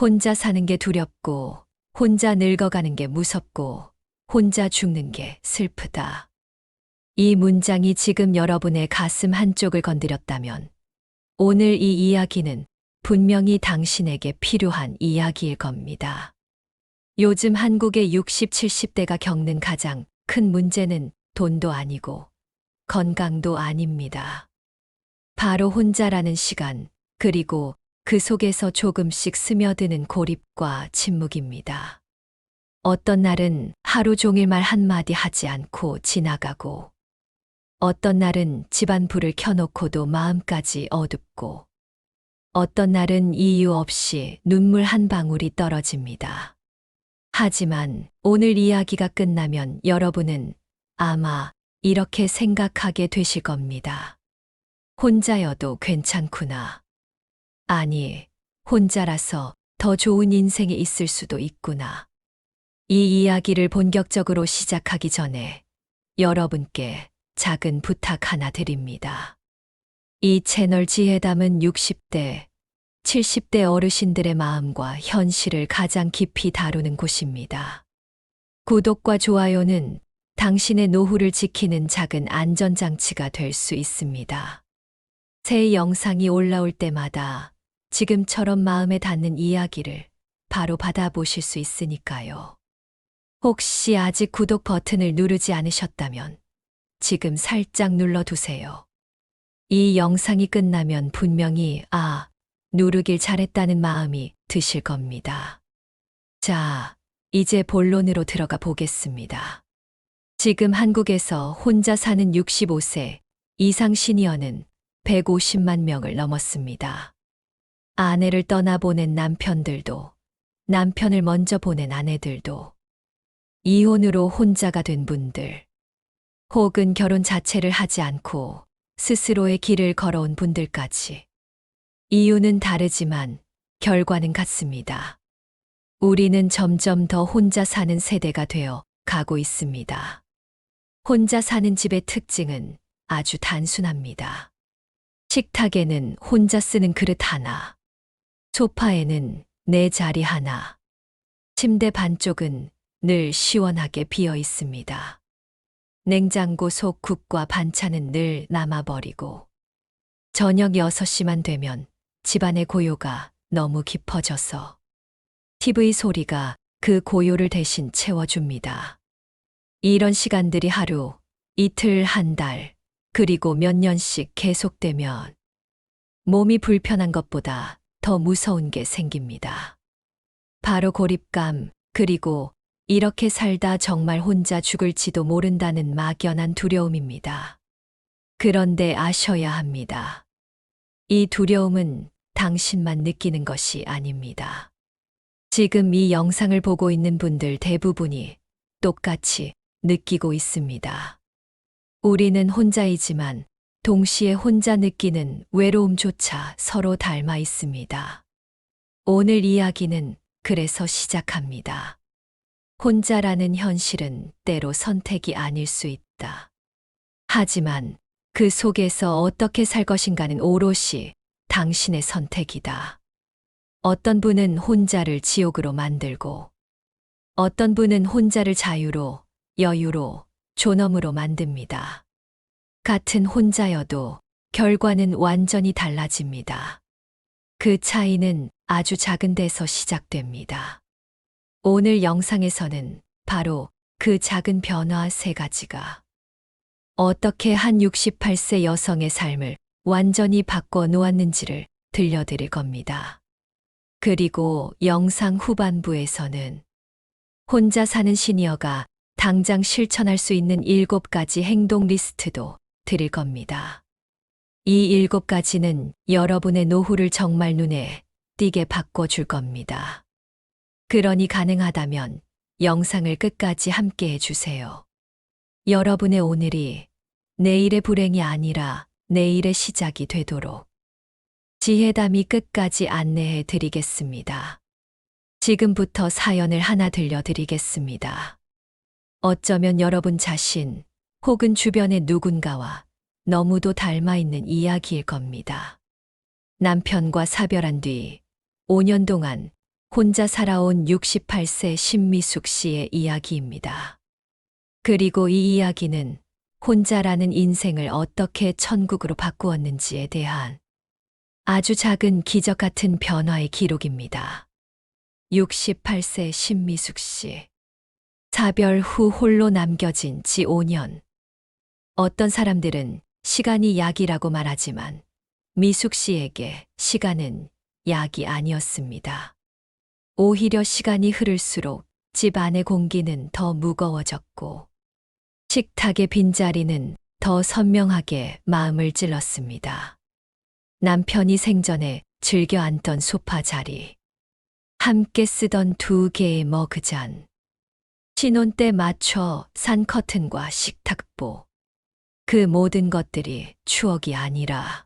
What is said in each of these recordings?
혼자 사는 게 두렵고, 혼자 늙어가는 게 무섭고, 혼자 죽는 게 슬프다. 이 문장이 지금 여러분의 가슴 한쪽을 건드렸다면, 오늘 이 이야기는 분명히 당신에게 필요한 이야기일 겁니다. 요즘 한국의 60, 70대가 겪는 가장 큰 문제는 돈도 아니고 건강도 아닙니다. 바로 혼자라는 시간, 그리고 그 속에서 조금씩 스며드는 고립과 침묵입니다. 어떤 날은 하루 종일 말 한마디 하지 않고 지나가고, 어떤 날은 집안 불을 켜놓고도 마음까지 어둡고, 어떤 날은 이유 없이 눈물 한 방울이 떨어집니다. 하지만 오늘 이야기가 끝나면 여러분은 아마 이렇게 생각하게 되실 겁니다. 혼자여도 괜찮구나. 아니, 혼자라서 더 좋은 인생이 있을 수도 있구나. 이 이야기를 본격적으로 시작하기 전에 여러분께 작은 부탁 하나 드립니다. 이 채널 지혜담은 60대, 70대 어르신들의 마음과 현실을 가장 깊이 다루는 곳입니다. 구독과 좋아요는 당신의 노후를 지키는 작은 안전장치가 될 수 있습니다. 새 영상이 올라올 때마다 지금처럼 마음에 닿는 이야기를 바로 받아보실 수 있으니까요. 혹시 아직 구독 버튼을 누르지 않으셨다면 지금 살짝 눌러두세요. 이 영상이 끝나면 분명히 누르길 잘했다는 마음이 드실 겁니다. 자, 이제 본론으로 들어가 보겠습니다. 지금 한국에서 혼자 사는 65세 이상 시니어는 150만 명을 넘었습니다. 아내를 떠나보낸 남편들도, 남편을 먼저 보낸 아내들도, 이혼으로 혼자가 된 분들, 혹은 결혼 자체를 하지 않고 스스로의 길을 걸어온 분들까지. 이유는 다르지만 결과는 같습니다. 우리는 점점 더 혼자 사는 세대가 되어 가고 있습니다. 혼자 사는 집의 특징은 아주 단순합니다. 식탁에는 혼자 쓰는 그릇 하나, 소파에는 내 자리 하나, 침대 반쪽은 늘 시원하게 비어 있습니다. 냉장고 속 국과 반찬은 늘 남아버리고, 저녁 6시만 되면 집안의 고요가 너무 깊어져서 TV 소리가 그 고요를 대신 채워줍니다. 이런 시간들이 하루, 이틀, 한 달, 그리고 몇 년씩 계속되면 몸이 불편한 것보다 더 무서운 게 생깁니다. 바로 고립감, 그리고 이렇게 살다 정말 혼자 죽을지도 모른다는 막연한 두려움입니다. 그런데 아셔야 합니다. 이 두려움은 당신만 느끼는 것이 아닙니다. 지금 이 영상을 보고 있는 분들 대부분이 똑같이 느끼고 있습니다. 우리는 혼자이지만 동시에 혼자 느끼는 외로움조차 서로 닮아 있습니다. 오늘 이야기는 그래서 시작합니다. 혼자라는 현실은 때로 선택이 아닐 수 있다. 하지만 그 속에서 어떻게 살 것인가는 오롯이 당신의 선택이다. 어떤 분은 혼자를 지옥으로 만들고, 어떤 분은 혼자를 자유로, 여유로, 존엄으로 만듭니다. 같은 혼자여도 결과는 완전히 달라집니다. 그 차이는 아주 작은 데서 시작됩니다. 오늘 영상에서는 바로 그 작은 변화 3가지가 어떻게 한 68세 여성의 삶을 완전히 바꿔 놓았는지를 들려드릴 겁니다. 그리고 영상 후반부에서는 혼자 사는 시니어가 당장 실천할 수 있는 7가지 행동 리스트도 드릴 겁니다. 이 7가지는 여러분의 노후를 정말 눈에 띄게 바꿔줄 겁니다. 그러니 가능하다면 영상을 끝까지 함께 해주세요. 여러분의 오늘이 내일의 불행이 아니라 내일의 시작이 되도록 지혜담이 끝까지 안내해 드리겠습니다. 지금부터 사연을 하나 들려드리겠습니다. 어쩌면 여러분 자신 혹은 주변의 누군가와 너무도 닮아 있는 이야기일 겁니다. 남편과 사별한 뒤 5년 동안 혼자 살아온 68세 신미숙 씨의 이야기입니다. 그리고 이 이야기는 혼자라는 인생을 어떻게 천국으로 바꾸었는지에 대한 아주 작은 기적 같은 변화의 기록입니다. 68세 신미숙 씨. 사별 후 홀로 남겨진 지 5년. 어떤 사람들은 시간이 약이라고 말하지만 미숙 씨에게 시간은 약이 아니었습니다. 오히려 시간이 흐를수록 집 안의 공기는 더 무거워졌고 식탁의 빈자리는 더 선명하게 마음을 찔렀습니다. 남편이 생전에 즐겨 앉던 소파 자리, 함께 쓰던 2개의 머그잔, 신혼 때 맞춰 산 커튼과 식탁보, 그 모든 것들이 추억이 아니라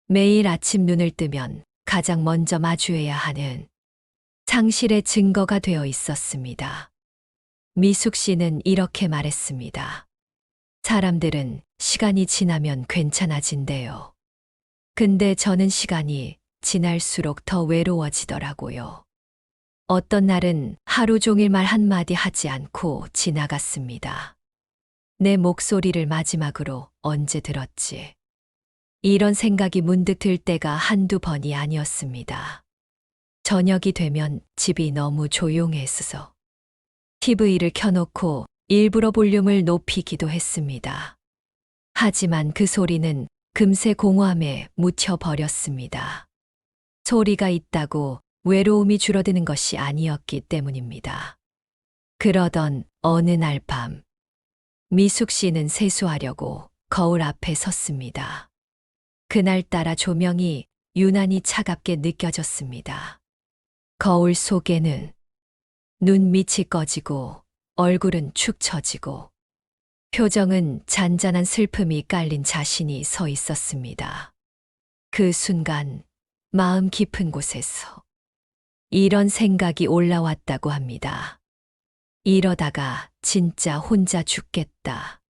매일 아침 눈을 뜨면 가장 먼저 마주해야 하는 상실의 증거가 되어 있었습니다. 미숙 씨는 이렇게 말했습니다. 사람들은 시간이 지나면 괜찮아진대요. 근데 저는 시간이 지날수록 더 외로워지더라고요. 어떤 날은 하루 종일 말 한마디 하지 않고 지나갔습니다. 내 목소리를 마지막으로 언제 들었지? 이런 생각이 문득 들 때가 한두 번이 아니었습니다. 저녁이 되면 집이 너무 조용했어서 TV를 켜놓고 일부러 볼륨을 높이기도 했습니다. 하지만 그 소리는 금세 공허함에 묻혀버렸습니다. 소리가 있다고 외로움이 줄어드는 것이 아니었기 때문입니다. 그러던 어느 날 밤, 미숙 씨는 세수하려고 거울 앞에 섰습니다. 그날따라 조명이 유난히 차갑게 느껴졌습니다. 거울 속에는 눈밑이 꺼지고 얼굴은 축 처지고 표정은 잔잔한 슬픔이 깔린 자신이 서 있었습니다. 그 순간 마음 깊은 곳에서 이런 생각이 올라왔다고 합니다. 이러다가 진짜 혼자 죽겠다.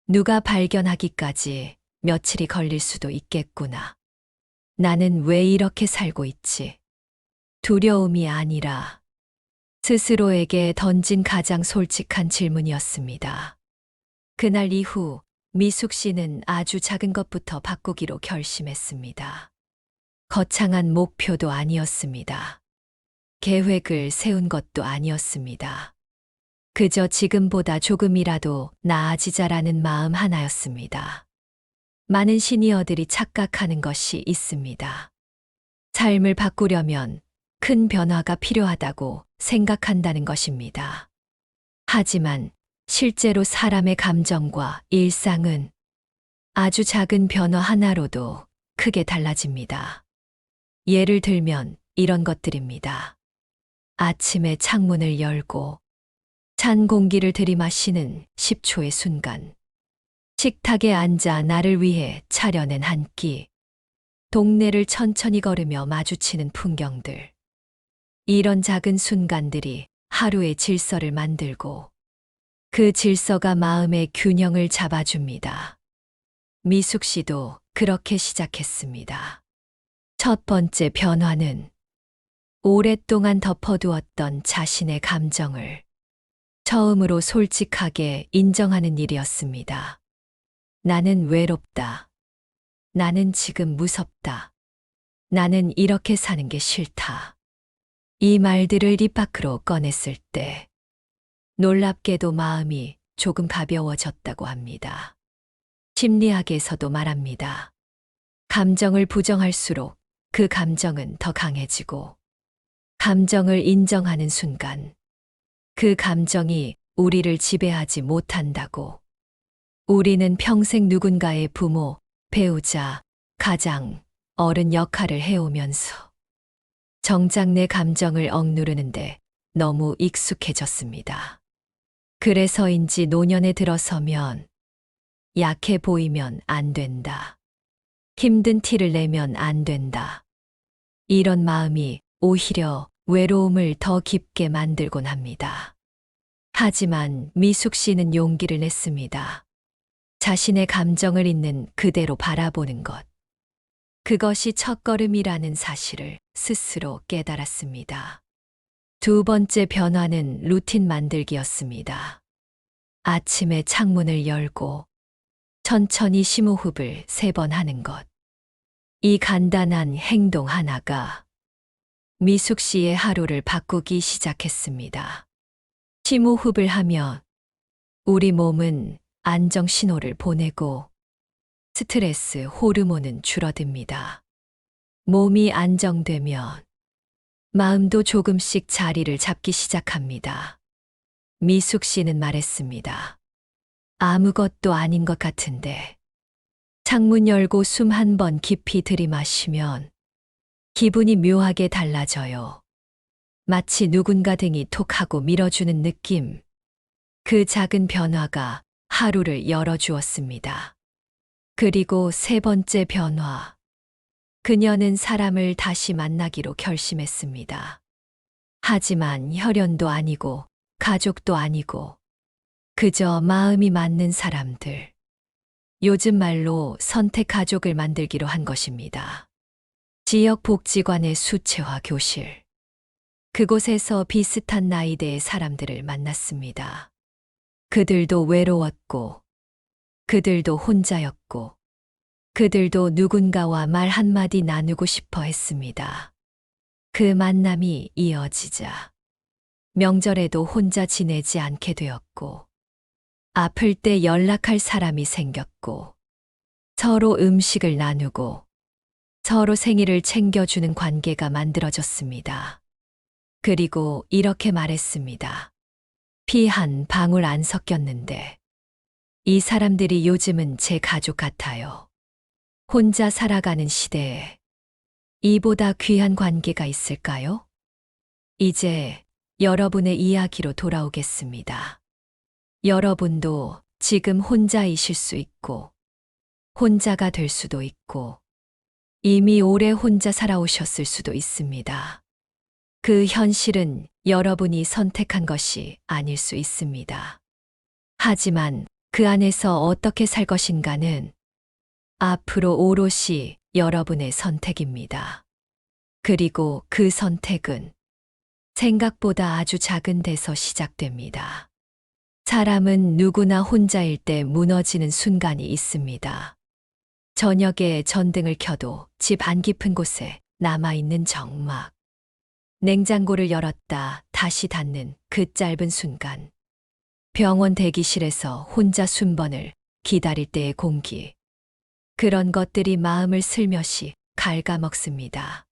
누가 발견하기까지 며칠이 걸릴 수도 있겠구나. 나는 왜 이렇게 살고 있지? 두려움이 아니라 스스로에게 던진 가장 솔직한 질문이었습니다. 그날 이후 미숙 씨는 아주 작은 것부터 바꾸기로 결심했습니다. 거창한 목표도 아니었습니다. 계획을 세운 것도 아니었습니다. 그저 지금보다 조금이라도 나아지자라는 마음 하나였습니다. 많은 시니어들이 착각하는 것이 있습니다. 삶을 바꾸려면 큰 변화가 필요하다고 생각한다는 것입니다. 하지만 실제로 사람의 감정과 일상은 아주 작은 변화 하나로도 크게 달라집니다. 예를 들면 이런 것들입니다. 아침에 창문을 열고 찬 공기를 들이마시는 10초의 순간, 식탁에 앉아 나를 위해 차려낸 한 끼, 동네를 천천히 걸으며 마주치는 풍경들. 이런 작은 순간들이 하루의 질서를 만들고 그 질서가 마음의 균형을 잡아줍니다. 미숙 씨도 그렇게 시작했습니다. 첫 번째 변화는 오랫동안 덮어두었던 자신의 감정을 처음으로 솔직하게 인정하는 일이었습니다. 나는 외롭다. 나는 지금 무섭다. 나는 이렇게 사는 게 싫다. 이 말들을 입 밖으로 꺼냈을 때 놀랍게도 마음이 조금 가벼워졌다고 합니다. 심리학에서도 말합니다. 감정을 부정할수록 그 감정은 더 강해지고 감정을 인정하는 순간 그 감정이 우리를 지배하지 못한다고. 우리는 평생 누군가의 부모, 배우자, 가장, 어른 역할을 해오면서 정작 내 감정을 억누르는데 너무 익숙해졌습니다. 그래서인지 노년에 들어서면 약해 보이면 안 된다. 힘든 티를 내면 안 된다. 이런 마음이 오히려 외로움을 더 깊게 만들곤 합니다. 하지만 미숙 씨는 용기를 냈습니다. 자신의 감정을 있는 그대로 바라보는 것. 그것이 첫걸음이라는 사실을 스스로 깨달았습니다. 두 번째 변화는 루틴 만들기였습니다. 아침에 창문을 열고 천천히 심호흡을 3번 하는 것. 이 간단한 행동 하나가 미숙 씨의 하루를 바꾸기 시작했습니다. 심호흡을 하며 우리 몸은 안정 신호를 보내고 스트레스 호르몬은 줄어듭니다. 몸이 안정되면 마음도 조금씩 자리를 잡기 시작합니다. 미숙 씨는 말했습니다. 아무것도 아닌 것 같은데. 창문 열고 숨 한 번 깊이 들이마시면 기분이 묘하게 달라져요. 마치 누군가 등이 톡 하고 밀어주는 느낌. 그 작은 변화가 하루를 열어주었습니다. 그리고 3번째 변화. 그녀는 사람을 다시 만나기로 결심했습니다. 하지만 혈연도 아니고 가족도 아니고 그저 마음이 맞는 사람들. 요즘 말로 선택 가족을 만들기로 한 것입니다. 지역 복지관의 수채화 교실. 그곳에서 비슷한 나이대의 사람들을 만났습니다. 그들도 외로웠고, 그들도 혼자였고, 그들도 누군가와 말 한마디 나누고 싶어 했습니다. 그 만남이 이어지자 명절에도 혼자 지내지 않게 되었고, 아플 때 연락할 사람이 생겼고, 서로 음식을 나누고, 서로 생일을 챙겨주는 관계가 만들어졌습니다. 그리고 이렇게 말했습니다. 피 한 방울 안 섞였는데, 이 사람들이 요즘은 제 가족 같아요. 혼자 살아가는 시대에 이보다 귀한 관계가 있을까요? 이제 여러분의 이야기로 돌아오겠습니다. 여러분도 지금 혼자이실 수 있고, 혼자가 될 수도 있고, 이미 오래 혼자 살아오셨을 수도 있습니다. 그 현실은 여러분이 선택한 것이 아닐 수 있습니다. 하지만 그 안에서 어떻게 살 것인가는 앞으로 오롯이 여러분의 선택입니다. 그리고 그 선택은 생각보다 아주 작은 데서 시작됩니다. 사람은 누구나 혼자일 때 무너지는 순간이 있습니다. 저녁에 전등을 켜도 집 안 깊은 곳에 남아있는 정막. 냉장고를 열었다 다시 닫는 그 짧은 순간. 병원 대기실에서 혼자 순번을 기다릴 때의 공기. 그런 것들이 마음을 슬며시 갉아먹습니다.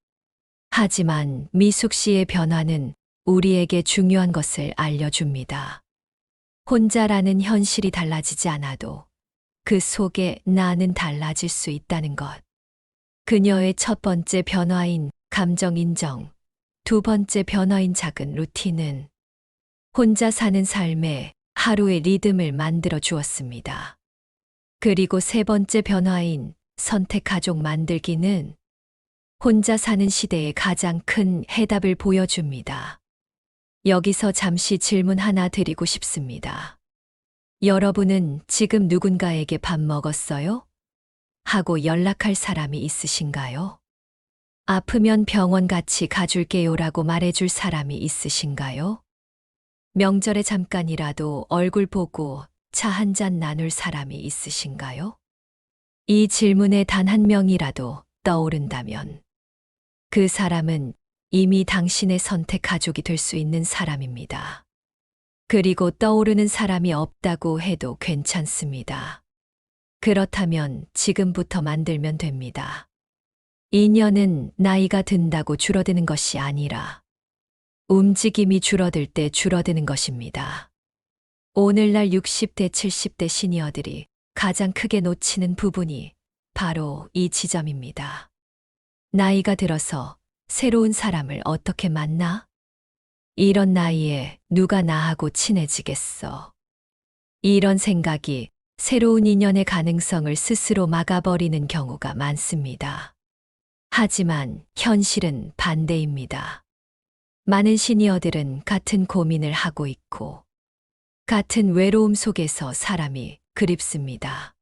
하지만 미숙 씨의 변화는 우리에게 중요한 것을 알려줍니다. 혼자라는 현실이 달라지지 않아도 그 속에 나는 달라질 수 있다는 것. 그녀의 첫 번째 변화인 감정 인정, 두 번째 변화인 작은 루틴은 혼자 사는 삶에 하루의 리듬을 만들어 주었습니다. 그리고 세 번째 변화인 선택 가족 만들기는 혼자 사는 시대의 가장 큰 해답을 보여줍니다. 여기서 잠시 질문 하나 드리고 싶습니다. 여러분은 지금 누군가에게 밥 먹었어요? 하고 연락할 사람이 있으신가요? 아프면 병원 같이 가줄게요라고 말해줄 사람이 있으신가요? 명절에 잠깐이라도 얼굴 보고 차 한 잔 나눌 사람이 있으신가요? 이 질문에 단 한 명이라도 떠오른다면 그 사람은 이미 당신의 선택 가족이 될 수 있는 사람입니다. 그리고 떠오르는 사람이 없다고 해도 괜찮습니다. 그렇다면 지금부터 만들면 됩니다. 인연은 나이가 든다고 줄어드는 것이 아니라 움직임이 줄어들 때 줄어드는 것입니다. 오늘날 60대, 70대 시니어들이 가장 크게 놓치는 부분이 바로 이 지점입니다. 나이가 들어서 새로운 사람을 어떻게 만나? 이런 나이에 누가 나하고 친해지겠어? 이런 생각이 새로운 인연의 가능성을 스스로 막아버리는 경우가 많습니다. 하지만 현실은 반대입니다. 많은 시니어들은 같은 고민을 하고 있고, 같은 외로움 속에서 사람이 그립습니다.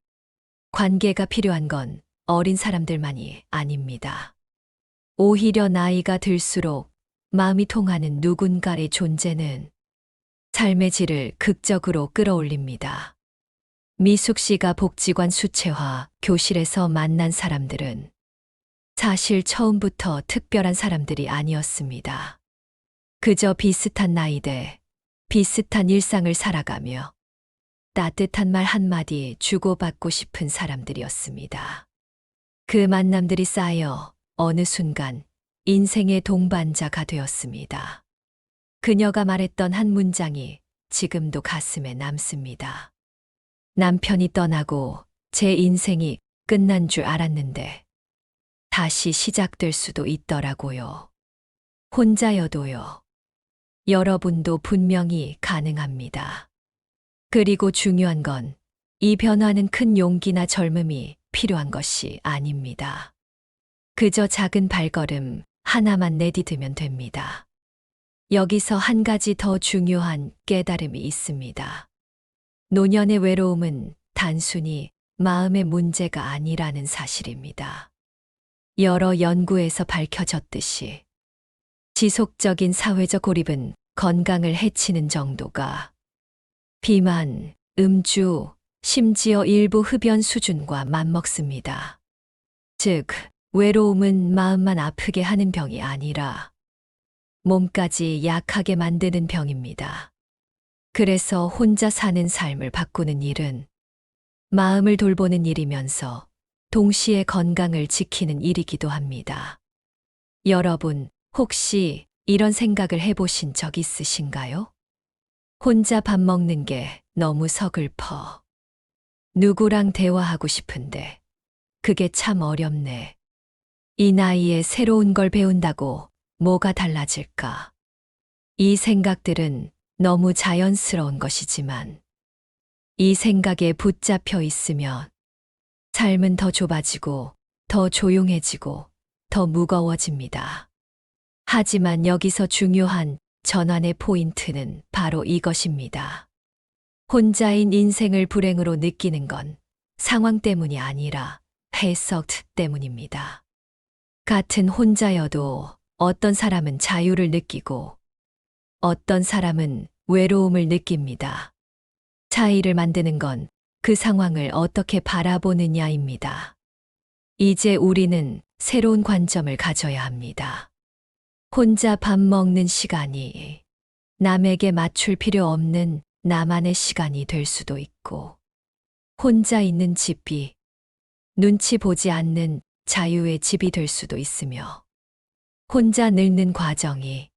관계가 필요한 건 어린 사람들만이 아닙니다. 오히려 나이가 들수록 마음이 통하는 누군가의 존재는 삶의 질을 극적으로 끌어올립니다. 미숙 씨가 복지관 수채화 교실에서 만난 사람들은 사실 처음부터 특별한 사람들이 아니었습니다. 그저 비슷한 나이대, 비슷한 일상을 살아가며 따뜻한 말 한마디 주고받고 싶은 사람들이었습니다. 그 만남들이 쌓여 어느 순간 인생의 동반자가 되었습니다. 그녀가 말했던 한 문장이 지금도 가슴에 남습니다. 남편이 떠나고 제 인생이 끝난 줄 알았는데 다시 시작될 수도 있더라고요. 혼자여도요. 여러분도 분명히 가능합니다. 그리고 중요한 건 이 변화는 큰 용기나 젊음이 필요한 것이 아닙니다. 그저 작은 발걸음 하나만 내디디면 됩니다. 여기서 한 가지 더 중요한 깨달음이 있습니다. 노년의 외로움은 단순히 마음의 문제가 아니라는 사실입니다. 여러 연구에서 밝혀졌듯이 지속적인 사회적 고립은 건강을 해치는 정도가 비만, 음주, 심지어 일부 흡연 수준과 맞먹습니다. 즉, 외로움은 마음만 아프게 하는 병이 아니라 몸까지 약하게 만드는 병입니다. 그래서 혼자 사는 삶을 바꾸는 일은 마음을 돌보는 일이면서 동시에 건강을 지키는 일이기도 합니다. 여러분, 혹시 이런 생각을 해보신 적 있으신가요? 혼자 밥 먹는 게 너무 서글퍼. 누구랑 대화하고 싶은데 그게 참 어렵네. 이 나이에 새로운 걸 배운다고 뭐가 달라질까? 이 생각들은 너무 자연스러운 것이지만 이 생각에 붙잡혀 있으면 삶은 더 좁아지고 더 조용해지고 더 무거워집니다. 하지만 여기서 중요한 전환의 포인트는 바로 이것입니다. 혼자인 인생을 불행으로 느끼는 건 상황 때문이 아니라 해석 때문입니다. 같은 혼자여도 어떤 사람은 자유를 느끼고 어떤 사람은 외로움을 느낍니다. 차이를 만드는 건 그 상황을 어떻게 바라보느냐입니다. 이제 우리는 새로운 관점을 가져야 합니다. 혼자 밥 먹는 시간이 남에게 맞출 필요 없는 나만의 시간이 될 수도 있고, 혼자 있는 집이 눈치 보지 않는 자유의 집이 될 수도 있으며, 혼자 늙는 과정이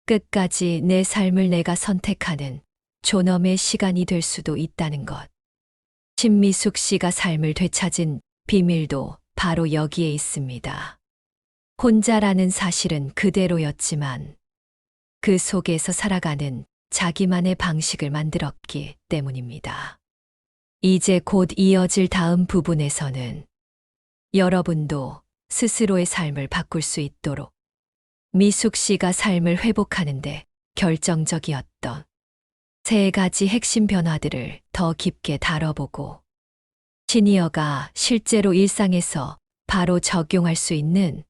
끝까지 내 삶을 내가 선택하는 존엄의 시간이 될 수도 있다는 것. 신미숙 씨가 삶을 되찾은 비밀도 바로 여기에 있습니다. 혼자라는 사실은 그대로였지만 그 속에서 살아가는 자기만의 방식을 만들었기 때문입니다. 이제 곧 이어질 다음 부분에서는 여러분도 스스로의 삶을 바꿀 수 있도록 미숙 씨가 삶을 회복하는데 결정적이었던 세 가지 핵심 변화들을 더 깊게 다뤄보고 시니어가 실제로 일상에서 바로 적용할 수 있는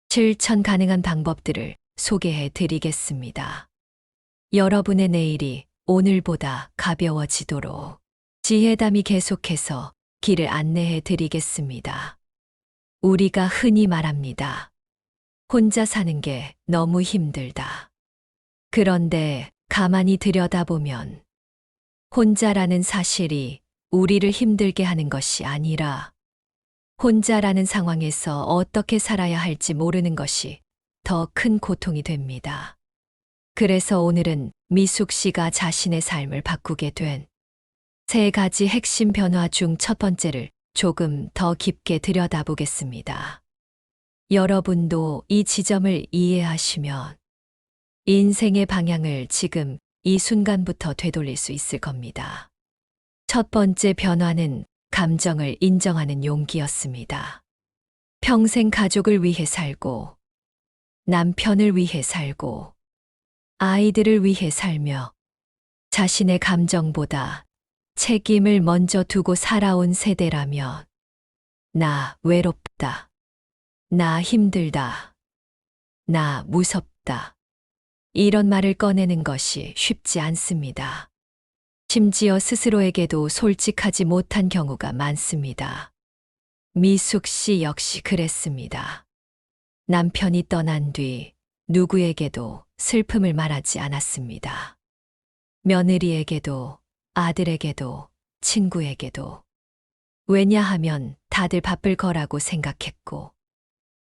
실천 가능한 방법들을 소개해 드리겠습니다. 여러분의 내일이 오늘보다 가벼워지도록 지혜담이 계속해서 길을 안내해 드리겠습니다. 우리가 흔히 말합니다. 혼자 사는 게 너무 힘들다. 그런데 가만히 들여다보면 혼자라는 사실이 우리를 힘들게 하는 것이 아니라 혼자라는 상황에서 어떻게 살아야 할지 모르는 것이 더 큰 고통이 됩니다. 그래서 오늘은 미숙 씨가 자신의 삶을 바꾸게 된 세 가지 핵심 변화 중 첫 번째를 조금 더 깊게 들여다보겠습니다. 여러분도 이 지점을 이해하시면 인생의 방향을 지금 이 순간부터 되돌릴 수 있을 겁니다. 첫 번째 변화는 감정을 인정하는 용기였습니다. 평생 가족을 위해 살고, 남편을 위해 살고, 아이들을 위해 살며 자신의 감정보다 책임을 먼저 두고 살아온 세대라면 나 외롭다. 나 힘들다. 나 무섭다. 이런 말을 꺼내는 것이 쉽지 않습니다. 심지어 스스로에게도 솔직하지 못한 경우가 많습니다. 미숙 씨 역시 그랬습니다. 남편이 떠난 뒤 누구에게도 슬픔을 말하지 않았습니다. 며느리에게도, 아들에게도, 친구에게도. 왜냐하면 다들 바쁠 거라고 생각했고,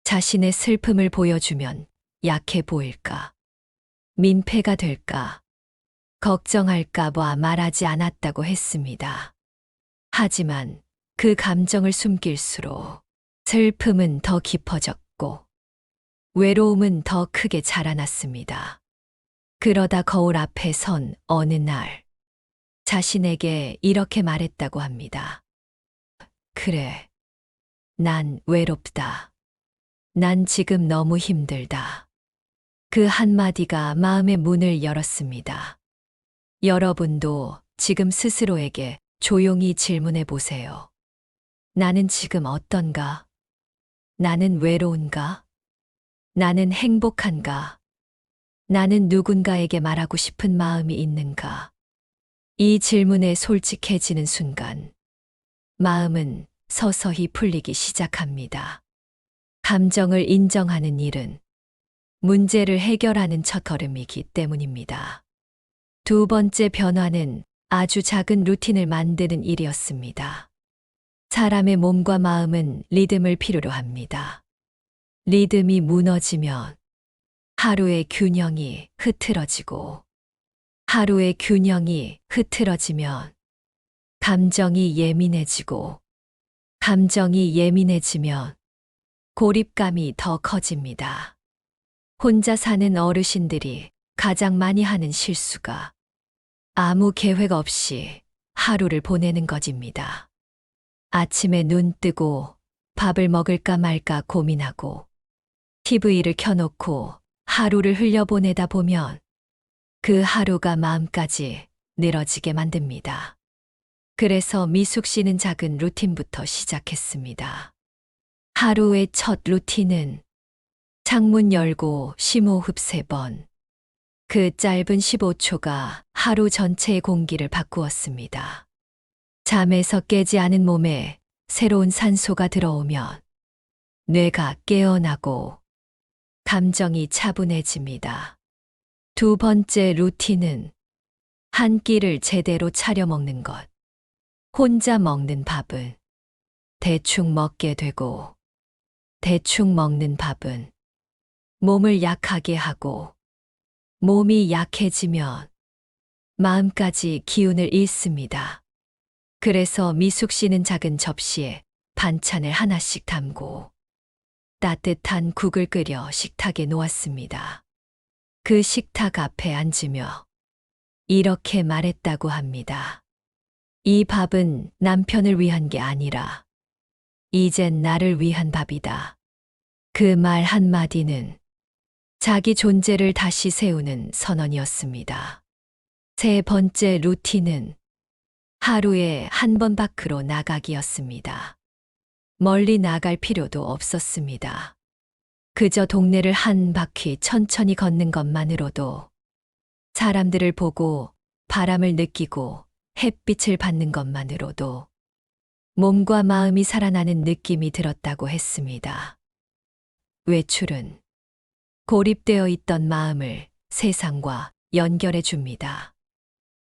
자신의 슬픔을 보여주면 약해 보일까, 민폐가 될까, 걱정할까 봐 말하지 않았다고 했습니다. 하지만 그 감정을 숨길수록 슬픔은 더 깊어졌고, 외로움은 더 크게 자라났습니다. 그러다 거울 앞에 선 어느 날, 자신에게 이렇게 말했다고 합니다. 그래, 난 외롭다. 난 지금 너무 힘들다. 그 한마디가 마음의 문을 열었습니다. 여러분도 지금 스스로에게 조용히 질문해 보세요. 나는 지금 어떤가? 나는 외로운가? 나는 행복한가? 나는 누군가에게 말하고 싶은 마음이 있는가? 이 질문에 솔직해지는 순간, 마음은 서서히 풀리기 시작합니다. 감정을 인정하는 일은 문제를 해결하는 첫걸음이기 때문입니다. 두 번째 변화는 아주 작은 루틴을 만드는 일이었습니다. 사람의 몸과 마음은 리듬을 필요로 합니다. 리듬이 무너지면 하루의 균형이 흐트러지고, 하루의 균형이 흐트러지면 감정이 예민해지고, 감정이 예민해지면 고립감이 더 커집니다. 혼자 사는 어르신들이 가장 많이 하는 실수가 아무 계획 없이 하루를 보내는 것입니다. 아침에 눈 뜨고 밥을 먹을까 말까 고민하고 TV를 켜놓고 하루를 흘려보내다 보면 그 하루가 마음까지 늘어지게 만듭니다. 그래서 미숙 씨는 작은 루틴부터 시작했습니다. 하루의 첫 루틴은 창문 열고 심호흡 3번. 그 짧은 15초가 하루 전체의 공기를 바꾸었습니다. 잠에서 깨지 않은 몸에 새로운 산소가 들어오면 뇌가 깨어나고 감정이 차분해집니다. 두 번째 루틴은 한 끼를 제대로 차려 먹는 것. 혼자 먹는 밥은 대충 먹게 되고, 대충 먹는 밥은 몸을 약하게 하고, 몸이 약해지면 마음까지 기운을 잃습니다. 그래서 미숙 씨는 작은 접시에 반찬을 하나씩 담고 따뜻한 국을 끓여 식탁에 놓았습니다. 그 식탁 앞에 앉으며 이렇게 말했다고 합니다. 이 밥은 남편을 위한 게 아니라 이젠 나를 위한 밥이다. 그 말 한마디는 자기 존재를 다시 세우는 선언이었습니다. 세 번째 루틴은 하루에 한 번 밖으로 나가기였습니다. 멀리 나갈 필요도 없었습니다. 그저 동네를 한 바퀴 천천히 걷는 것만으로도, 사람들을 보고 바람을 느끼고 햇빛을 받는 것만으로도 몸과 마음이 살아나는 느낌이 들었다고 했습니다. 외출은 고립되어 있던 마음을 세상과 연결해 줍니다.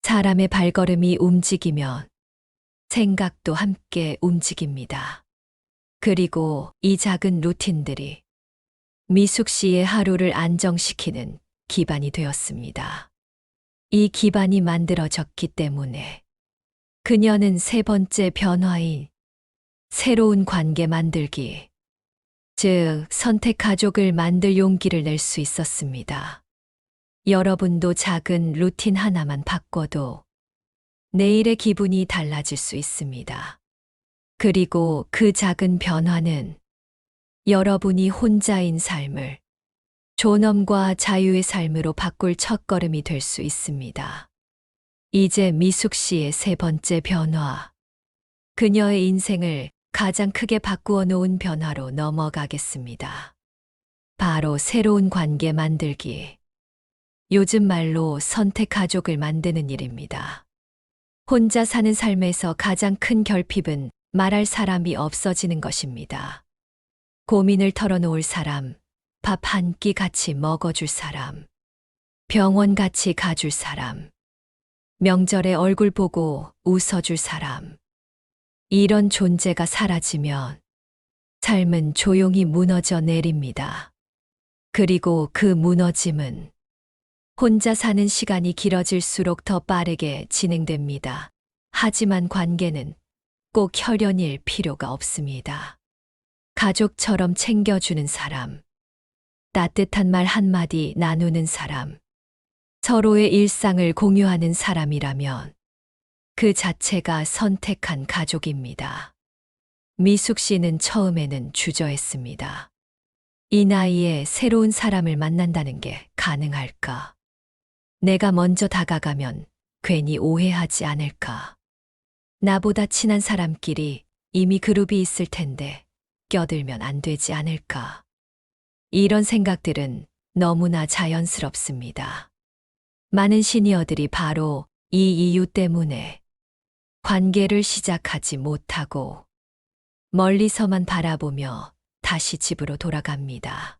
사람의 발걸음이 움직이면 생각도 함께 움직입니다. 그리고 이 작은 루틴들이 미숙 씨의 하루를 안정시키는 기반이 되었습니다. 이 기반이 만들어졌기 때문에 그녀는 세 번째 변화인 새로운 관계 만들기, 즉 선택 가족을 만들 용기를 낼 수 있었습니다. 여러분도 작은 루틴 하나만 바꿔도 내일의 기분이 달라질 수 있습니다. 그리고 그 작은 변화는 여러분이 혼자인 삶을 존엄과 자유의 삶으로 바꿀 첫걸음이 될 수 있습니다. 이제 미숙 씨의 세 번째 변화, 그녀의 인생을 가장 크게 바꾸어 놓은 변화로 넘어가겠습니다. 바로 새로운 관계 만들기. 요즘 말로 선택 가족을 만드는 일입니다. 혼자 사는 삶에서 가장 큰 결핍은 말할 사람이 없어지는 것입니다. 고민을 털어놓을 사람, 밥 한 끼 같이 먹어줄 사람, 병원 같이 가줄 사람, 명절에 얼굴 보고 웃어줄 사람. 이런 존재가 사라지면 삶은 조용히 무너져 내립니다. 그리고 그 무너짐은 혼자 사는 시간이 길어질수록 더 빠르게 진행됩니다. 하지만 관계는 꼭 혈연일 필요가 없습니다. 가족처럼 챙겨주는 사람, 따뜻한 말 한마디 나누는 사람, 서로의 일상을 공유하는 사람이라면 그 자체가 선택한 가족입니다. 미숙 씨는 처음에는 주저했습니다. 이 나이에 새로운 사람을 만난다는 게 가능할까? 내가 먼저 다가가면 괜히 오해하지 않을까? 나보다 친한 사람끼리 이미 그룹이 있을 텐데 껴들면 안 되지 않을까? 이런 생각들은 너무나 자연스럽습니다. 많은 시니어들이 바로 이 이유 때문에 관계를 시작하지 못하고 멀리서만 바라보며 다시 집으로 돌아갑니다.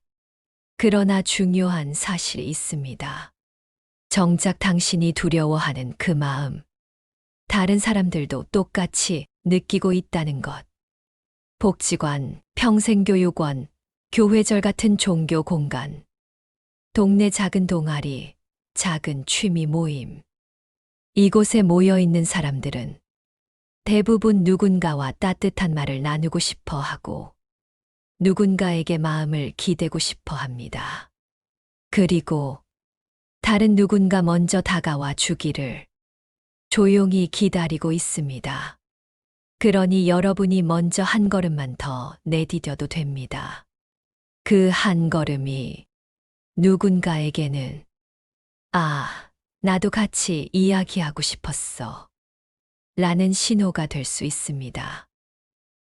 그러나 중요한 사실이 있습니다. 정작 당신이 두려워하는 그 마음, 다른 사람들도 똑같이 느끼고 있다는 것. 복지관, 평생교육원, 교회절 같은 종교 공간, 동네 작은 동아리, 작은 취미 모임. 이곳에 모여 있는 사람들은 대부분 누군가와 따뜻한 말을 나누고 싶어 하고 누군가에게 마음을 기대고 싶어 합니다. 그리고 다른 누군가 먼저 다가와 주기를 조용히 기다리고 있습니다. 그러니 여러분이 먼저 한 걸음만 더 내디뎌도 됩니다. 그 한 걸음이 누군가에게는 아, 나도 같이 이야기하고 싶었어. 라는 신호가 될 수 있습니다.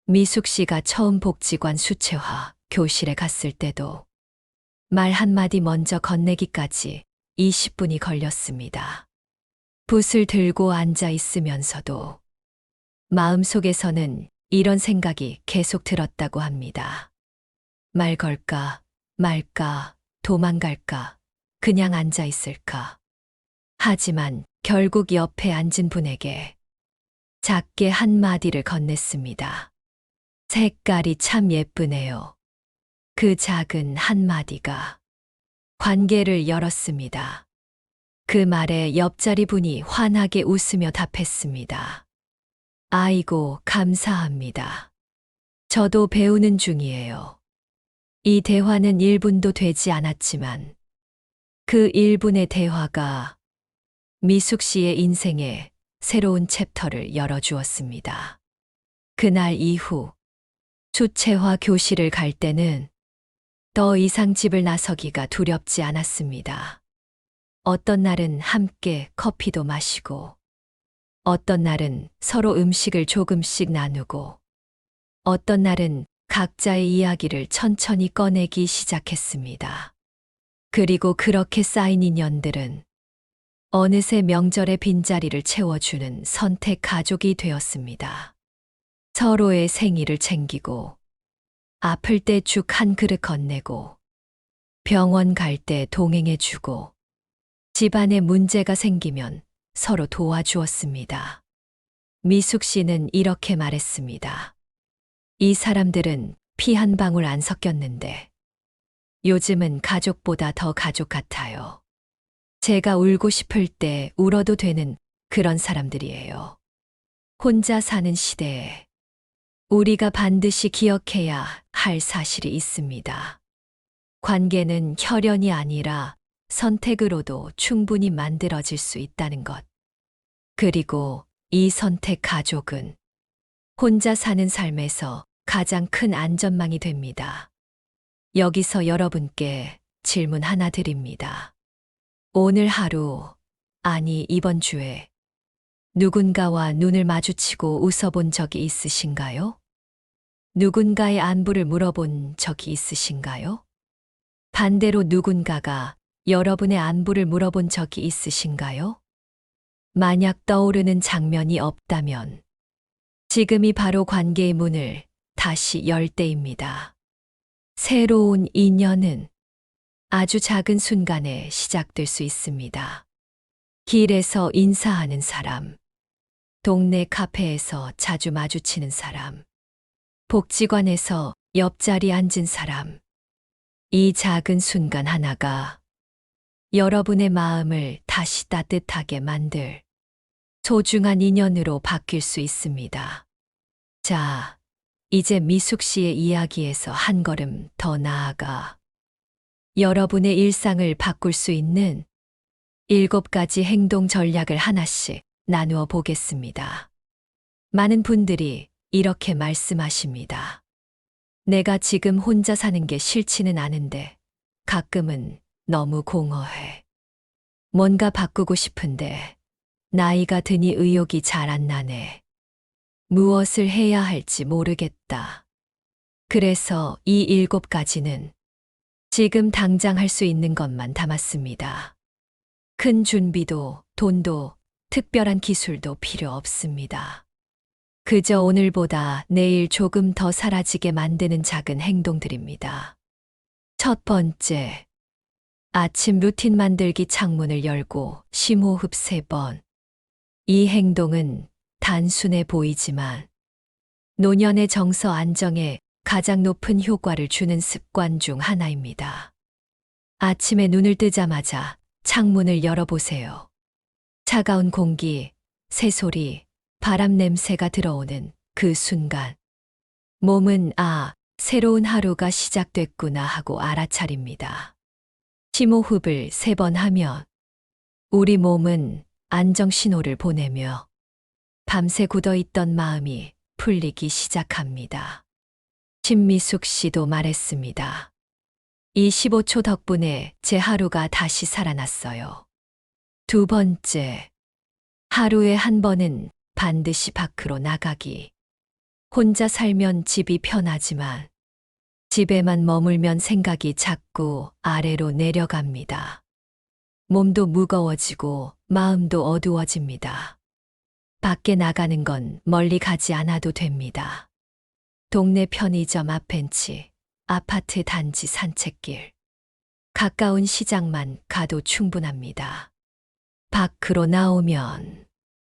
미숙 씨가 처음 복지관 수채화 교실에 갔을 때도 말 한마디 먼저 건네기까지 20분이 걸렸습니다. 붓을 들고 앉아 있으면서도 마음속에서는 이런 생각이 계속 들었다고 합니다. 말 걸까, 말까, 도망갈까, 그냥 앉아 있을까. 하지만 결국 옆에 앉은 분에게 작게 한마디를 건넸습니다. 색깔이 참 예쁘네요. 그 작은 한마디가 관계를 열었습니다. 그 말에 옆자리 분이 환하게 웃으며 답했습니다. 아이고, 감사합니다. 저도 배우는 중이에요. 이 대화는 1분도 되지 않았지만 그 1분의 대화가 미숙 씨의 인생에 새로운 챕터를 열어주었습니다. 그날 이후 수채화 교실을 갈 때는 더 이상 집을 나서기가 두렵지 않았습니다. 어떤 날은 함께 커피도 마시고, 어떤 날은 서로 음식을 조금씩 나누고, 어떤 날은 각자의 이야기를 천천히 꺼내기 시작했습니다. 그리고 그렇게 쌓인 인연들은 어느새 명절의 빈자리를 채워주는 선택 가족이 되었습니다. 서로의 생일을 챙기고, 아플 때 죽 한 그릇 건네고, 병원 갈 때 동행해주고, 집안에 문제가 생기면 서로 도와주었습니다. 미숙 씨는 이렇게 말했습니다. 이 사람들은 피 한 방울 안 섞였는데 요즘은 가족보다 더 가족 같아요. 제가 울고 싶을 때 울어도 되는 그런 사람들이에요. 혼자 사는 시대에 우리가 반드시 기억해야 할 사실이 있습니다. 관계는 혈연이 아니라 선택으로도 충분히 만들어질 수 있다는 것. 그리고 이 선택 가족은 혼자 사는 삶에서 가장 큰 안전망이 됩니다. 여기서 여러분께 질문 하나 드립니다. 오늘 하루, 아니 이번 주에 누군가와 눈을 마주치고 웃어본 적이 있으신가요? 누군가의 안부를 물어본 적이 있으신가요? 반대로 누군가가 여러분의 안부를 물어본 적이 있으신가요? 만약 떠오르는 장면이 없다면 지금이 바로 관계의 문을 다시 열 때입니다. 새로운 인연은 아주 작은 순간에 시작될 수 있습니다. 길에서 인사하는 사람, 동네 카페에서 자주 마주치는 사람, 복지관에서 옆자리 앉은 사람. 이 작은 순간 하나가 여러분의 마음을 다시 따뜻하게 만들 소중한 인연으로 바뀔 수 있습니다. 자, 이제 미숙 씨의 이야기에서 한 걸음 더 나아가 여러분의 일상을 바꿀 수 있는 7가지 행동 전략을 하나씩 나누어 보겠습니다. 많은 분들이 이렇게 말씀하십니다. 내가 지금 혼자 사는 게 싫지는 않은데 가끔은 너무 공허해. 뭔가 바꾸고 싶은데 나이가 드니 의욕이 잘 안 나네. 무엇을 해야 할지 모르겠다. 그래서 이 7가지는 지금 당장 할 수 있는 것만 담았습니다. 큰 준비도, 돈도, 특별한 기술도 필요 없습니다. 그저 오늘보다 내일 조금 더 사라지게 만드는 작은 행동들입니다. 첫 번째, 아침 루틴 만들기 창문을 열고 심호흡 3번. 이 행동은 단순해 보이지만 노년의 정서 안정에 가장 높은 효과를 주는 습관 중 하나입니다. 아침에 눈을 뜨자마자 창문을 열어보세요. 차가운 공기, 새소리, 바람 냄새가 들어오는 그 순간 몸은 새로운 하루가 시작됐구나 하고 알아차립니다. 심호흡을 3번 하면 우리 몸은 안정 신호를 보내며 밤새 굳어있던 마음이 풀리기 시작합니다. 신미숙 씨도 말했습니다. 이 15초 덕분에 제 하루가 다시 살아났어요. 두 번째, 하루에 한 번은 반드시 밖으로 나가기. 혼자 살면 집이 편하지만 집에만 머물면 생각이 자꾸 아래로 내려갑니다. 몸도 무거워지고 마음도 어두워집니다. 밖에 나가는 건 멀리 가지 않아도 됩니다. 동네 편의점 앞 벤치, 아파트 단지 산책길, 가까운 시장만 가도 충분합니다. 밖으로 나오면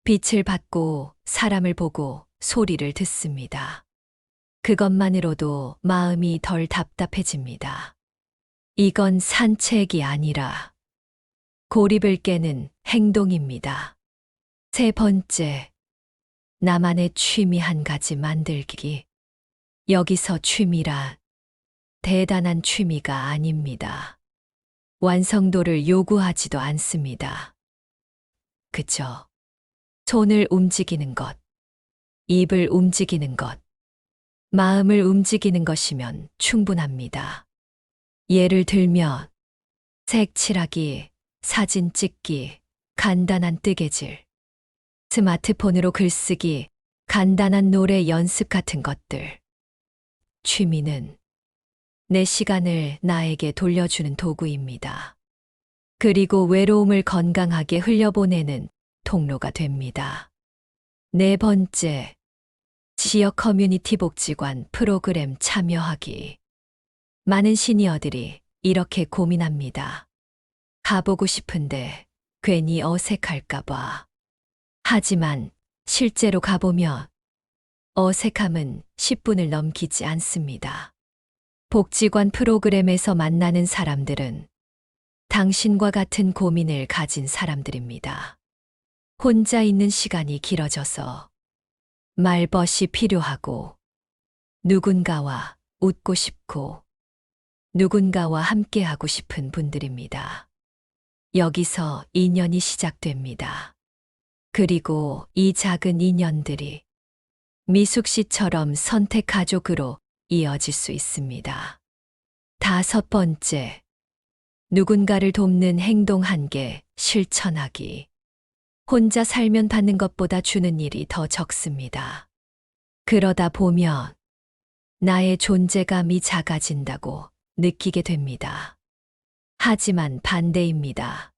빛을 받고 사람을 보고 소리를 듣습니다. 그것만으로도 마음이 덜 답답해집니다. 이건 산책이 아니라 고립을 깨는 행동입니다. 세 번째, 나만의 취미 한 가지 만들기. 여기서 취미란 대단한 취미가 아닙니다. 완성도를 요구하지도 않습니다. 그저 손을 움직이는 것, 입을 움직이는 것, 마음을 움직이는 것이면 충분합니다. 예를 들면 색칠하기, 사진 찍기, 간단한 뜨개질, 스마트폰으로 글쓰기, 간단한 노래 연습 같은 것들. 취미는 내 시간을 나에게 돌려주는 도구입니다. 그리고 외로움을 건강하게 흘려보내는 통로가 됩니다. 네 번째, 지역 커뮤니티 복지관 프로그램 참여하기. 많은 시니어들이 이렇게 고민합니다. 가보고 싶은데 괜히 어색할까봐. 하지만 실제로 가보면 어색함은 10분을 넘기지 않습니다. 복지관 프로그램에서 만나는 사람들은 당신과 같은 고민을 가진 사람들입니다. 혼자 있는 시간이 길어져서 말벗이 필요하고 누군가와 웃고 싶고 누군가와 함께하고 싶은 분들입니다. 여기서 인연이 시작됩니다. 그리고 이 작은 인연들이 미숙 씨처럼 선택 가족으로 이어질 수 있습니다. 다섯 번째, 누군가를 돕는 행동 1개 실천하기. 혼자 살면 받는 것보다 주는 일이 더 적습니다. 그러다 보면 나의 존재감이 작아진다고 느끼게 됩니다. 하지만 반대입니다.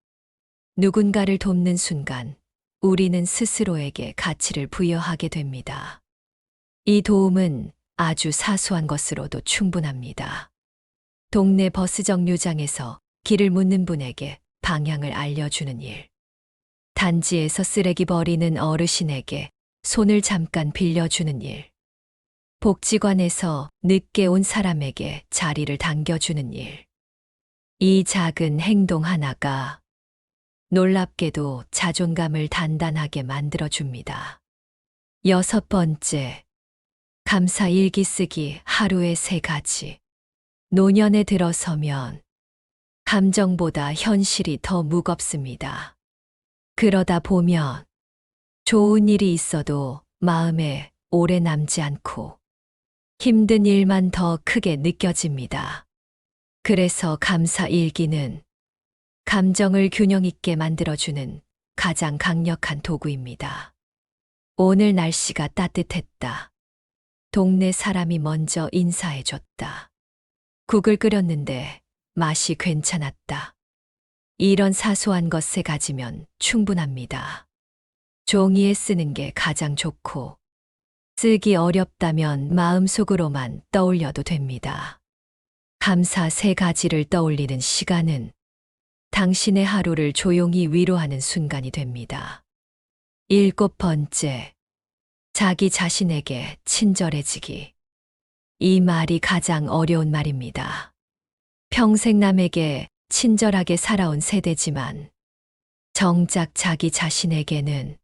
누군가를 돕는 순간 우리는 스스로에게 가치를 부여하게 됩니다. 이 도움은 아주 사소한 것으로도 충분합니다. 동네 버스 정류장에서 길을 묻는 분에게 방향을 알려주는 일. 단지에서 쓰레기 버리는 어르신에게 손을 잠깐 빌려주는 일. 복지관에서 늦게 온 사람에게 자리를 당겨주는 일. 이 작은 행동 하나가 놀랍게도 자존감을 단단하게 만들어줍니다. 6번째, 감사 일기 쓰기 하루에 3가지. 노년에 들어서면 감정보다 현실이 더 무겁습니다. 그러다 보면 좋은 일이 있어도 마음에 오래 남지 않고 힘든 일만 더 크게 느껴집니다. 그래서 감사 일기는 감정을 균형 있게 만들어주는 가장 강력한 도구입니다. 오늘 날씨가 따뜻했다. 동네 사람이 먼저 인사해줬다. 국을 끓였는데 맛이 괜찮았다. 이런 사소한 것에 가지면 충분합니다. 종이에 쓰는 게 가장 좋고, 쓰기 어렵다면 마음속으로만 떠올려도 됩니다. 감사 3가지를 떠올리는 시간은 당신의 하루를 조용히 위로하는 순간이 됩니다. 7번째, 자기 자신에게 친절해지기. 이 말이 가장 어려운 말입니다. 평생 남에게 친절하게 살아온 세대지만 정작 자기 자신에게는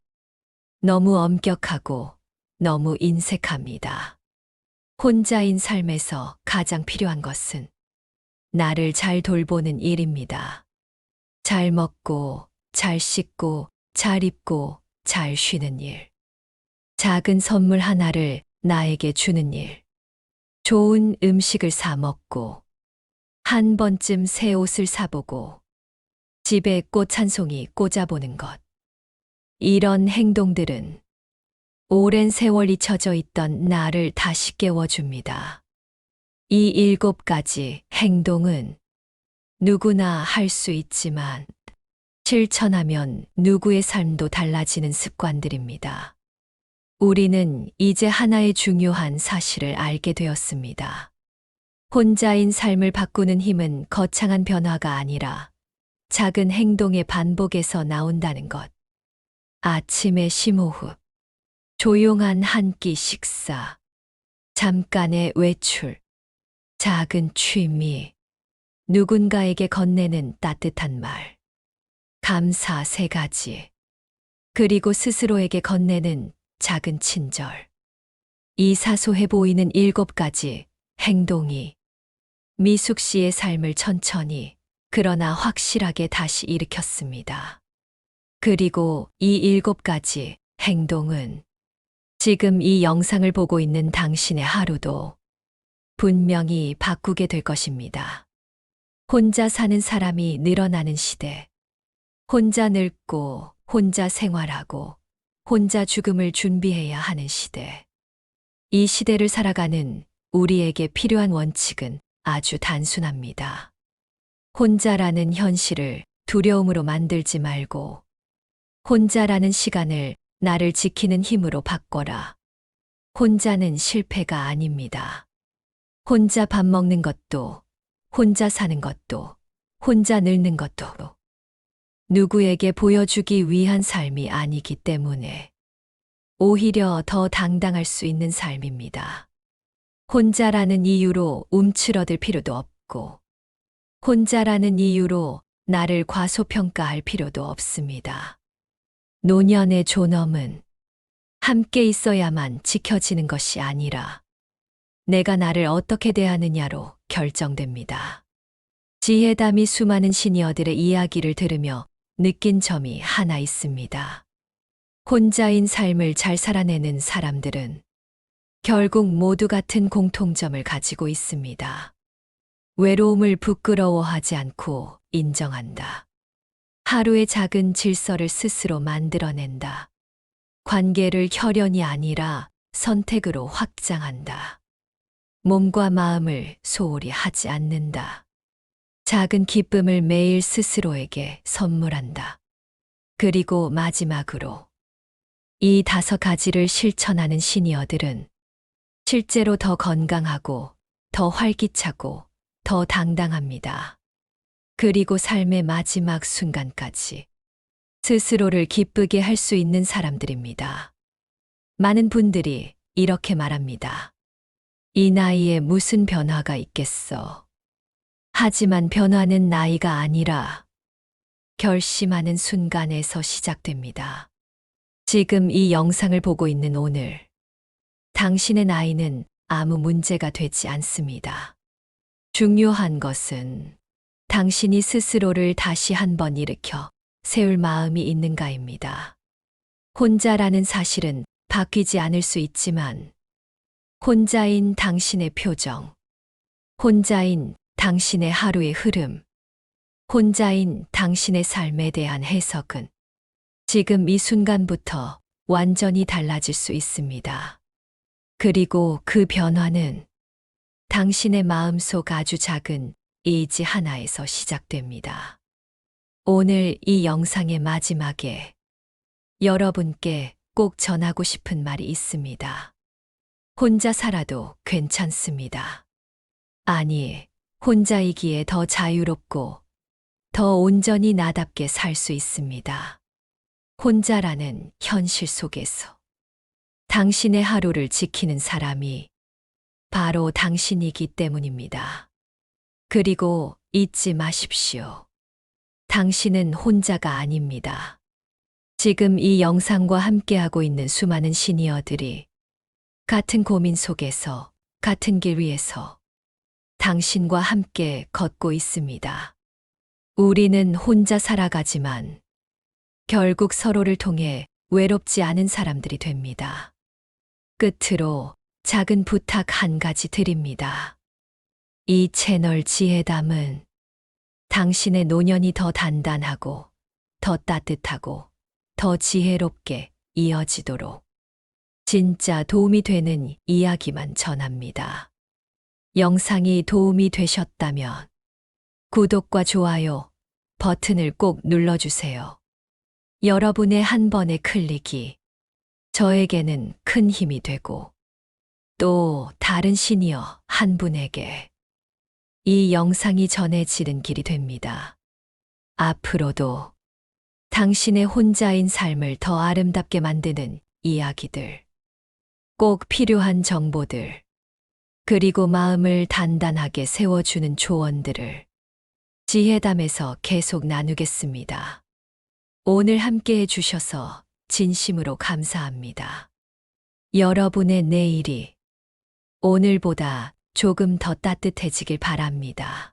너무 엄격하고 너무 인색합니다. 혼자인 삶에서 가장 필요한 것은 나를 잘 돌보는 일입니다. 잘 먹고, 잘 씻고, 잘 입고, 잘 쉬는 일. 작은 선물 하나를 나에게 주는 일. 좋은 음식을 사 먹고, 한 번쯤 새 옷을 사보고, 집에 꽃 한 송이 꽂아보는 것. 이런 행동들은 오랜 세월 잊혀져 있던 나를 다시 깨워줍니다. 이 7가지 행동은 누구나 할 수 있지만 실천하면 누구의 삶도 달라지는 습관들입니다. 우리는 이제 하나의 중요한 사실을 알게 되었습니다. 혼자인 삶을 바꾸는 힘은 거창한 변화가 아니라 작은 행동의 반복에서 나온다는 것. 아침의 심호흡, 조용한 한 끼 식사, 잠깐의 외출, 작은 취미, 누군가에게 건네는 따뜻한 말, 감사 3가지, 그리고 스스로에게 건네는 작은 친절. 이 사소해 보이는 7가지 행동이 미숙 씨의 삶을 천천히 그러나 확실하게 다시 일으켰습니다. 그리고 이 7가지 행동은 지금 이 영상을 보고 있는 당신의 하루도 분명히 바꾸게 될 것입니다. 혼자 사는 사람이 늘어나는 시대. 혼자 늙고, 혼자 생활하고, 혼자 죽음을 준비해야 하는 시대. 이 시대를 살아가는 우리에게 필요한 원칙은 아주 단순합니다. 혼자라는 현실을 두려움으로 만들지 말고, 혼자라는 시간을 나를 지키는 힘으로 바꿔라. 혼자는 실패가 아닙니다. 혼자 밥 먹는 것도, 혼자 사는 것도, 혼자 늙는 것도 누구에게 보여주기 위한 삶이 아니기 때문에 오히려 더 당당할 수 있는 삶입니다. 혼자라는 이유로 움츠러들 필요도 없고, 혼자라는 이유로 나를 과소평가할 필요도 없습니다. 노년의 존엄은 함께 있어야만 지켜지는 것이 아니라 내가 나를 어떻게 대하느냐로 결정됩니다. 지혜담이 수많은 시니어들의 이야기를 들으며 느낀 점이 하나 있습니다. 혼자인 삶을 잘 살아내는 사람들은 결국 모두 같은 공통점을 가지고 있습니다. 외로움을 부끄러워하지 않고 인정한다. 하루의 작은 질서를 스스로 만들어낸다. 관계를 혈연이 아니라 선택으로 확장한다. 몸과 마음을 소홀히 하지 않는다. 작은 기쁨을 매일 스스로에게 선물한다. 그리고 마지막으로 이 5가지를 실천하는 시니어들은 실제로 더 건강하고 더 활기차고 더 당당합니다. 그리고 삶의 마지막 순간까지 스스로를 기쁘게 할 수 있는 사람들입니다. 많은 분들이 이렇게 말합니다. 이 나이에 무슨 변화가 있겠어. 하지만 변화는 나이가 아니라 결심하는 순간에서 시작됩니다. 지금 이 영상을 보고 있는 오늘, 당신의 나이는 아무 문제가 되지 않습니다. 중요한 것은 당신이 스스로를 다시 한번 일으켜 세울 마음이 있는가입니다. 혼자라는 사실은 바뀌지 않을 수 있지만, 혼자인 당신의 표정, 혼자인 당신의 하루의 흐름, 혼자인 당신의 삶에 대한 해석은 지금 이 순간부터 완전히 달라질 수 있습니다. 그리고 그 변화는 당신의 마음속 아주 작은 의지 하나에서 시작됩니다. 오늘 이 영상의 마지막에 여러분께 꼭 전하고 싶은 말이 있습니다. 혼자 살아도 괜찮습니다. 아니, 혼자이기에 더 자유롭고 더 온전히 나답게 살 수 있습니다. 혼자라는 현실 속에서 당신의 하루를 지키는 사람이 바로 당신이기 때문입니다. 그리고 잊지 마십시오. 당신은 혼자가 아닙니다. 지금 이 영상과 함께하고 있는 수많은 시니어들이 같은 고민 속에서, 같은 길 위에서 당신과 함께 걷고 있습니다. 우리는 혼자 살아가지만 결국 서로를 통해 외롭지 않은 사람들이 됩니다. 끝으로 작은 부탁 한 가지 드립니다. 이 채널 지혜담은 당신의 노년이 더 단단하고, 더 따뜻하고, 더 지혜롭게 이어지도록 진짜 도움이 되는 이야기만 전합니다. 영상이 도움이 되셨다면 구독과 좋아요 버튼을 꼭 눌러주세요. 여러분의 한 번의 클릭이 저에게는 큰 힘이 되고 또 다른 시니어 한 분에게 이 영상이 전해지는 길이 됩니다. 앞으로도 당신의 혼자인 삶을 더 아름답게 만드는 이야기들, 꼭 필요한 정보들, 그리고 마음을 단단하게 세워주는 조언들을 지혜담에서 계속 나누겠습니다. 오늘 함께 해주셔서 진심으로 감사합니다. 여러분의 내일이 오늘보다 조금 더 따뜻해지길 바랍니다.